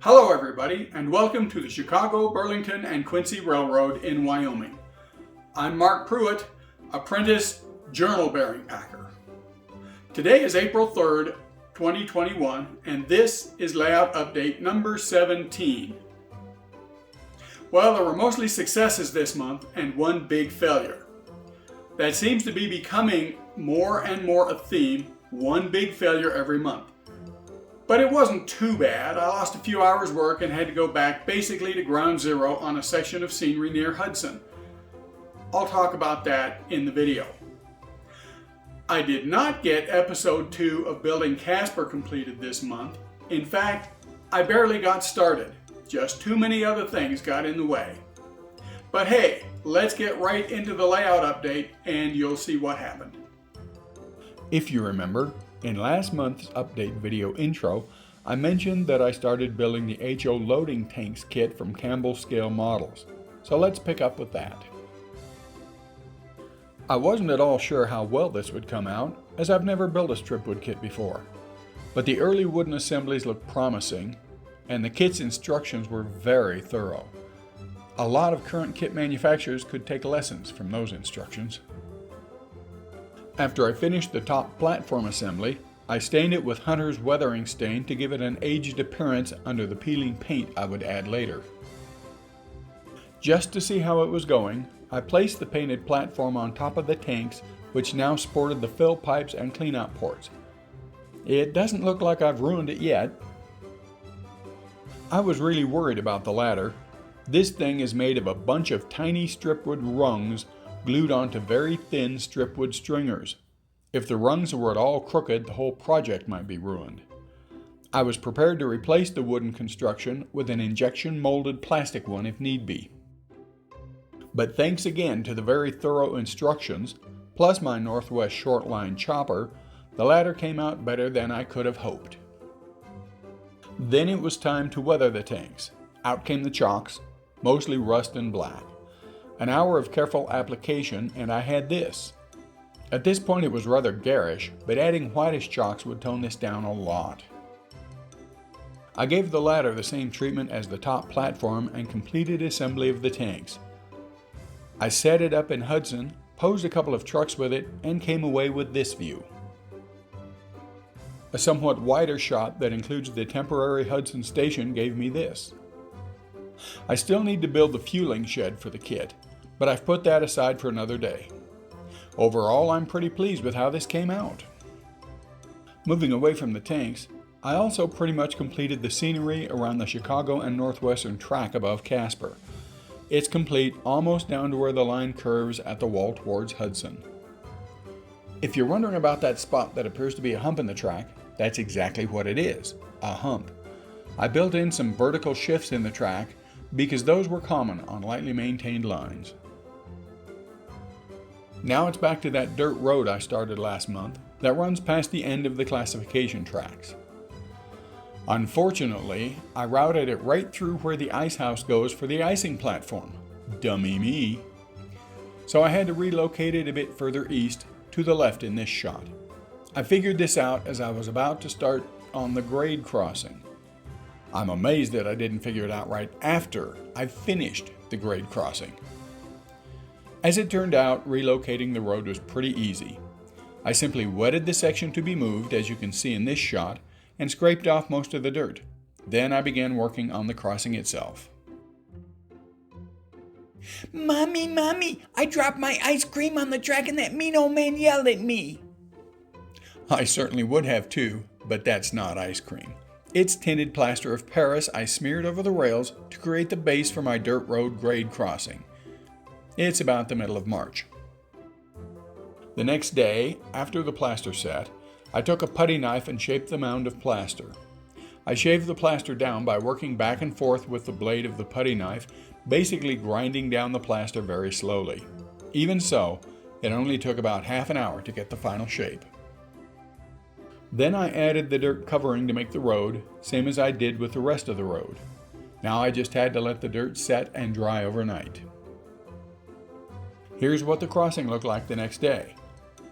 Hello everybody, and welcome to the Chicago, Burlington, and Quincy Railroad in Wyoming. I'm Mark Pruitt, apprentice journal bearing packer. Today is April 3rd, 2021, and this is layout update number 17. Well, there were mostly successes this month and one big failure. That seems to be becoming more and more a theme, one big failure every month. But it wasn't too bad. I lost a few hours work and had to go back basically to ground zero on a section of scenery near Hudson. I'll talk about that in the video. I did not get episode 2 of Building Casper completed this month. In fact, I barely got started. Just too many other things got in the way. But hey, let's get right into the layout update and you'll see what happened. If you remember, in last month's update video intro, I mentioned that I started building the HO loading tanks kit from Campbell scale models. So let's pick up with that. I wasn't at all sure how well this would come out, as I've never built a stripwood kit before. But the early wooden assemblies looked promising, and the kit's instructions were very thorough. A lot of current kit manufacturers could take lessons from those instructions. After I finished the top platform assembly, I stained it with Hunter's weathering stain to give it an aged appearance under the peeling paint I would add later. Just to see how it was going, I placed the painted platform on top of the tanks, which now sported the fill pipes and cleanout ports. It doesn't look like I've ruined it yet. I was really worried about the ladder. This thing is made of a bunch of tiny stripwood rungs glued onto very thin stripwood stringers. If the rungs were at all crooked, the whole project might be ruined. I was prepared to replace the wooden construction with an injection molded plastic one if need be. But thanks again to the very thorough instructions, plus my Northwest short-line chopper, the ladder came out better than I could have hoped. Then it was time to weather the tanks. Out came the chocks, mostly rust and black. An hour of careful application and I had this. At this point it was rather garish, but adding whitish chalks would tone this down a lot. I gave the ladder the same treatment as the top platform and completed assembly of the tanks. I set it up in Hudson, posed a couple of trucks with it, and came away with this view. A somewhat wider shot that includes the temporary Hudson station gave me this. I still need to build the fueling shed for the kit, but I've put that aside for another day. Overall, I'm pretty pleased with how this came out. Moving away from the tanks, I also pretty much completed the scenery around the Chicago and Northwestern track above Casper. It's complete almost down to where the line curves at the wall towards Hudson. If you're wondering about that spot that appears to be a hump in the track, that's exactly what it is, a hump. I built in some vertical shifts in the track because those were common on lightly maintained lines. Now it's back to that dirt road I started last month that runs past the end of the classification tracks. Unfortunately, I routed it right through where the ice house goes for the icing platform. Dummy me. So I had to relocate it a bit further east to the left in this shot. I figured this out as I was about to start on the grade crossing. I'm amazed that I didn't figure it out right after I finished the grade crossing. As it turned out, relocating the road was pretty easy. I simply wetted the section to be moved, as you can see in this shot, and scraped off most of the dirt. Then I began working on the crossing itself. Mommy, I dropped my ice cream on the track and that mean old man yelled at me. I certainly would have too, but that's not ice cream. It's tinted plaster of Paris I smeared over the rails to create the base for my dirt road grade crossing. It's about the middle of March. The next day, after the plaster set, I took a putty knife and shaped the mound of plaster. I shaved the plaster down by working back and forth with the blade of the putty knife, basically grinding down the plaster very slowly. Even so, it only took about half an hour to get the final shape. Then I added the dirt covering to make the road, same as I did with the rest of the road. Now I just had to let the dirt set and dry overnight. Here's what the crossing looked like the next day.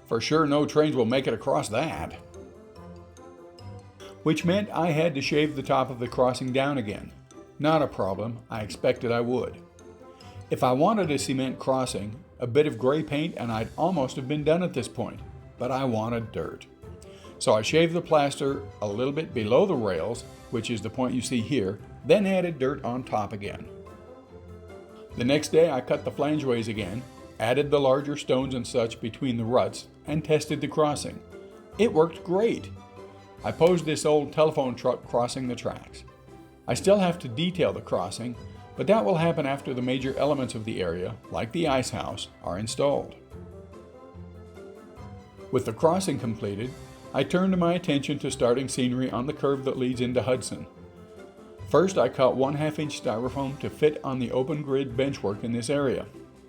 For sure no trains will make it across that. which meant I had to shave the top of the crossing down again. Not a problem, I expected I would. If I wanted a cement crossing, a bit of gray paint and I'd almost have been done at this point, but I wanted dirt. So I shaved the plaster a little bit below the rails, which is the point you see here, then added dirt on top again. The next day I cut the flangeways again, added the larger stones and such between the ruts, and tested the crossing. It worked great. I posed this old telephone truck crossing the tracks. I still have to detail the crossing, but that will happen after the major elements of the area, like the ice house, are installed. With the crossing completed, I turned my attention to starting scenery on the curve that leads into Hudson. First, I cut 1/2 inch styrofoam to fit on the open grid benchwork in this area.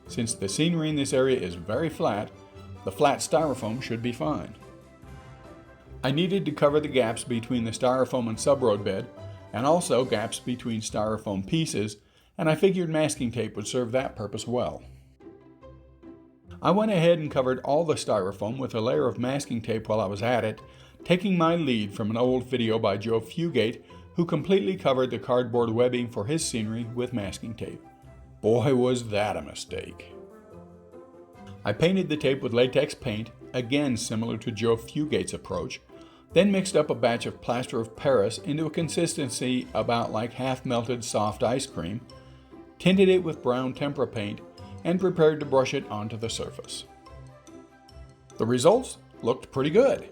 Since the scenery in this area is very flat, the flat styrofoam should be fine. I needed to cover the gaps between the styrofoam and subroad bed, and also gaps between styrofoam pieces, and I figured masking tape would serve that purpose well. I went ahead and covered all the styrofoam with a layer of masking tape while I was at it, taking my lead from an old video by Joe Fugate, who completely covered the cardboard webbing for his scenery with masking tape. Boy, was that a mistake. I painted the tape with latex paint, again similar to Joe Fugate's approach, then mixed up a batch of plaster of Paris into a consistency about like half-melted soft ice cream, tinted it with brown tempera paint, and prepared to brush it onto the surface. The results looked pretty good.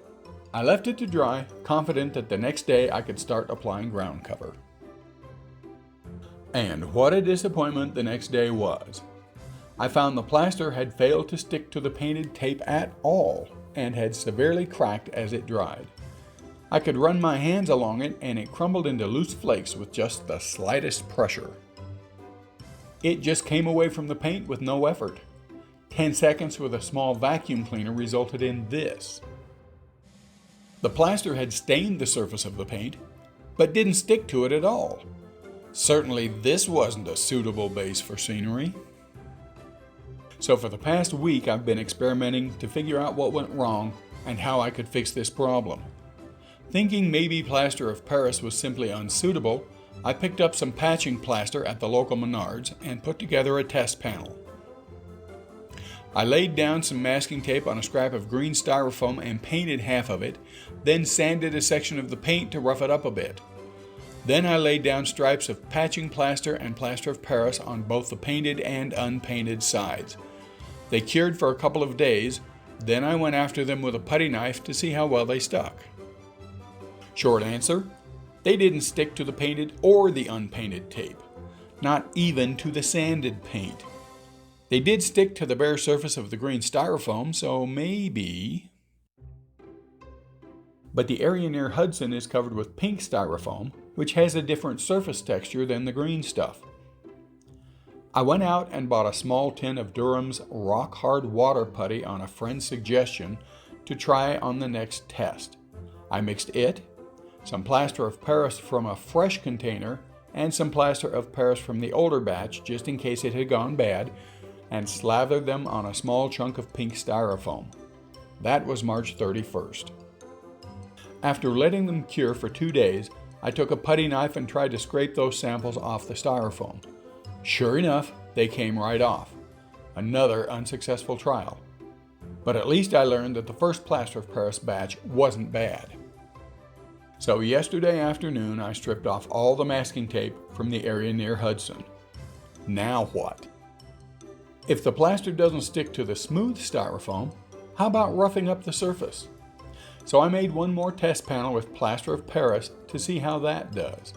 I left it to dry, confident that the next day I could start applying ground cover. And what a disappointment the next day was. I found the plaster had failed to stick to the painted tape at all and had severely cracked as it dried. I could run my hands along it and it crumbled into loose flakes with just the slightest pressure. It just came away from the paint with no effort. 10 seconds with a small vacuum cleaner resulted in this. The plaster had stained the surface of the paint, but didn't stick to it at all. Certainly this wasn't a suitable base for scenery. So for the past week I've been experimenting to figure out what went wrong and how I could fix this problem. Thinking maybe plaster of Paris was simply unsuitable, I picked up some patching plaster at the local Menards and put together a test panel. I laid down some masking tape on a scrap of green styrofoam and painted half of it, then sanded a section of the paint to rough it up a bit. Then I laid down stripes of patching plaster and plaster of Paris on both the painted and unpainted sides. They cured for a couple of days, then I went after them with a putty knife to see how well they stuck. Short answer, they didn't stick to the painted or the unpainted tape, not even to the sanded paint. They did stick to the bare surface of the green styrofoam, so maybe. But the area near Hudson is covered with pink styrofoam, which has a different surface texture than the green stuff. I went out and bought a small tin of Durham's rock hard water putty on a friend's suggestion to try on the next test. I mixed it, some plaster of Paris from a fresh container, and some plaster of Paris from the older batch just in case it had gone bad, and slathered them on a small chunk of pink styrofoam. That was March 31st. After letting them cure for 2 days, I took a putty knife and tried to scrape those samples off the styrofoam. Sure enough, they came right off. Another unsuccessful trial. But at least I learned that the first plaster of Paris batch wasn't bad. So yesterday afternoon I stripped off all the masking tape from the area near Hudson. Now what? If the plaster doesn't stick to the smooth styrofoam, how about roughing up the surface? So I made one more test panel with plaster of Paris to see how that does.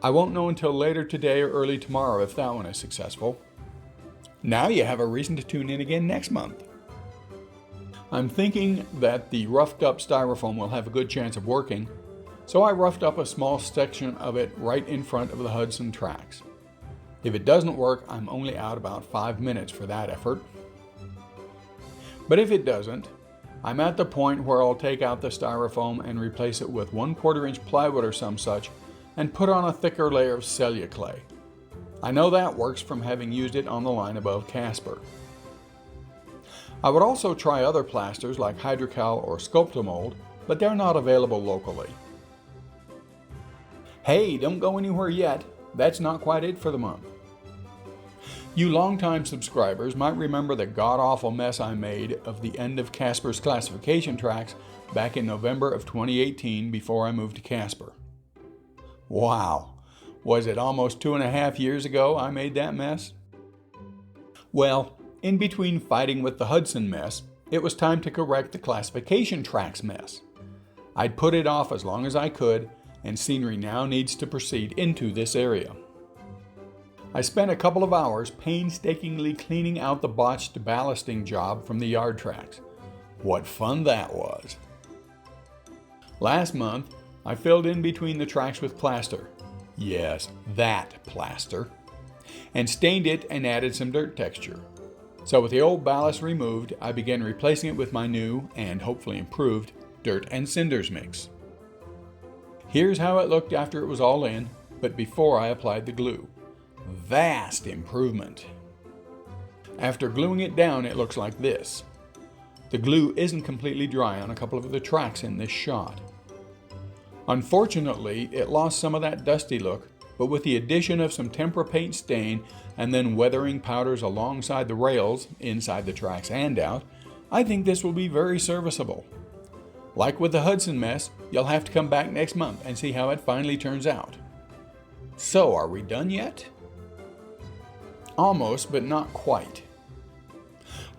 I won't know until later today or early tomorrow if that one is successful. Now you have a reason to tune in again next month. I'm thinking that the roughed up styrofoam will have a good chance of working, so I roughed up a small section of it right in front of the Hudson tracks. If it doesn't work, I'm only out about 5 minutes for that effort. But if it doesn't, I'm at the point where I'll take out the styrofoam and replace it with 1/4 inch plywood or some such and put on a thicker layer of celluclay. I know that works from having used it on the line above Casper. I would also try other plasters like Hydrocal or Sculptamold, but they're not available locally. Hey, don't go anywhere yet. That's not quite it for the month. You longtime subscribers might remember the god-awful mess I made of the end of Casper's classification tracks back in November of 2018 before I moved to Casper. Wow, was it almost 2.5 years ago I made that mess? Well, in between fighting with the Hudson mess, it was time to correct the classification tracks mess. I'd put it off as long as I could, and scenery now needs to proceed into this area. I spent a couple of hours painstakingly cleaning out the botched ballasting job from the yard tracks. What fun that was! Last month, I filled in between the tracks with plaster. Yes, that plaster. And stained it and added some dirt texture. So with the old ballast removed, I began replacing it with my new, and hopefully improved, dirt and cinders mix. Here's how it looked after it was all in, but before I applied the glue. Vast improvement. After gluing it down, it looks like this. The glue isn't completely dry on a couple of the tracks in this shot. Unfortunately, it lost some of that dusty look, but with the addition of some tempera paint stain and then weathering powders alongside the rails, inside the tracks and out, I think this will be very serviceable. Like with the Hudson mess, you'll have to come back next month and see how it finally turns out. So, are we done yet? Almost, but not quite.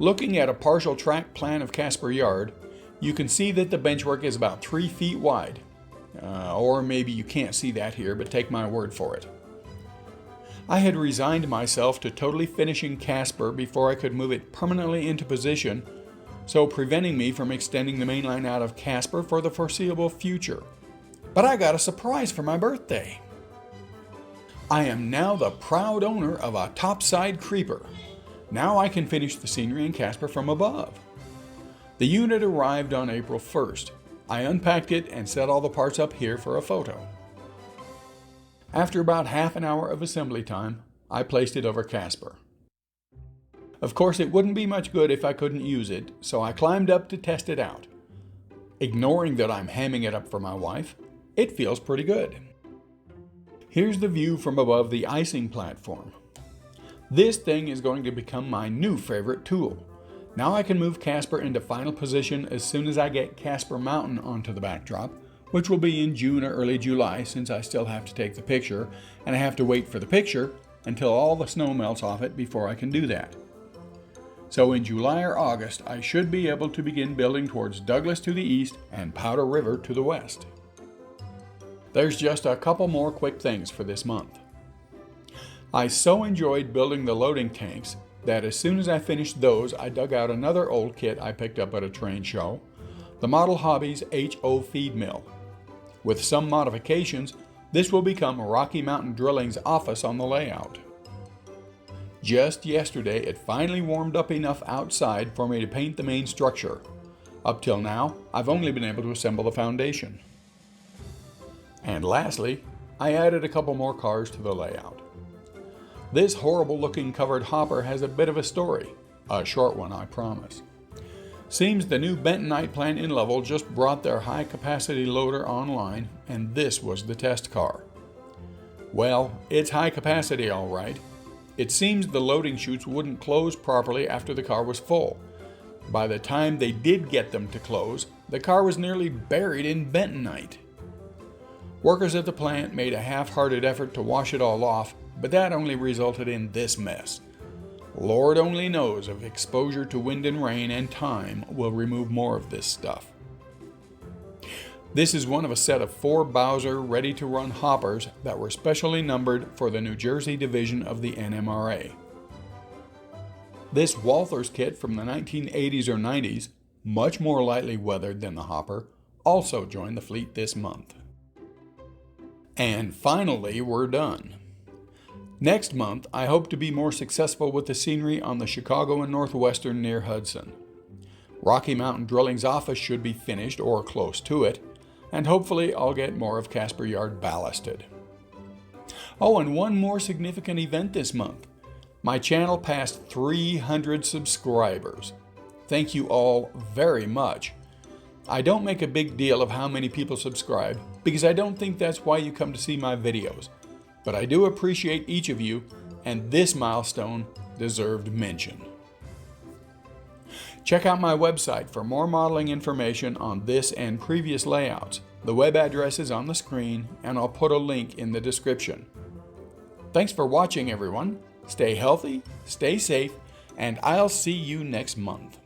Looking at a partial track plan of Casper Yard, you can see that the benchwork is about 3 feet wide. Or maybe you can't see that here, but take my word for it. I had resigned myself to totally finishing Casper before I could move it permanently into position, so preventing me from extending the main line out of Casper for the foreseeable future. But I got a surprise for my birthday. I am now the proud owner of a topside creeper. Now I can finish the scenery in Casper from above. The unit arrived on April 1st. I unpacked it and set all the parts up here for a photo. After about half an hour of assembly time, I placed it over Casper. Of course, it wouldn't be much good if I couldn't use it, so I climbed up to test it out. Ignoring that I'm hamming it up for my wife, it feels pretty good. Here's the view from above the icing platform. This thing is going to become my new favorite tool. Now I can move Casper into final position as soon as I get Casper Mountain onto the backdrop, which will be in June or early July since I still have to take the picture, and I have to wait for the picture until all the snow melts off it before I can do that. So in July or August, I should be able to begin building towards Douglas to the east and Powder River to the west. There's just a couple more quick things for this month. I so enjoyed building the loading tanks that as soon as I finished those, I dug out another old kit I picked up at a train show, the Model Hobbies HO feed mill. With some modifications, this will become Rocky Mountain Drilling's office on the layout. Just yesterday, it finally warmed up enough outside for me to paint the main structure. Up till now, I've only been able to assemble the foundation. And lastly, I added a couple more cars to the layout. This horrible looking covered hopper has a bit of a story. A short one, I promise. Seems the new Bentonite plant in Lovell just brought their high capacity loader online, and this was the test car. Well, it's high capacity all right. It seems the loading chutes wouldn't close properly after the car was full. By the time they did get them to close, the car was nearly buried in bentonite. Workers at the plant made a half-hearted effort to wash it all off, but that only resulted in this mess. Lord only knows if exposure to wind and rain and time will remove more of this stuff. This is one of a set of 4 Bowser ready-to-run hoppers that were specially numbered for the New Jersey division of the NMRA. This Walther's kit from the 1980s or 90s, much more lightly weathered than the hopper, also joined the fleet this month. And finally, we're done. Next month, I hope to be more successful with the scenery on the Chicago and Northwestern near Hudson. Rocky Mountain Drilling's office should be finished or close to it, and hopefully I'll get more of Casper Yard ballasted. Oh, and one more significant event this month. My channel passed 300 subscribers. Thank you all very much. I don't make a big deal of how many people subscribe because I don't think that's why you come to see my videos. But I do appreciate each of you, and this milestone deserved mention. Check out my website for more modeling information on this and previous layouts. The web address is on the screen, and I'll put a link in the description. Thanks for watching, everyone. Stay healthy, stay safe, and I'll see you next month.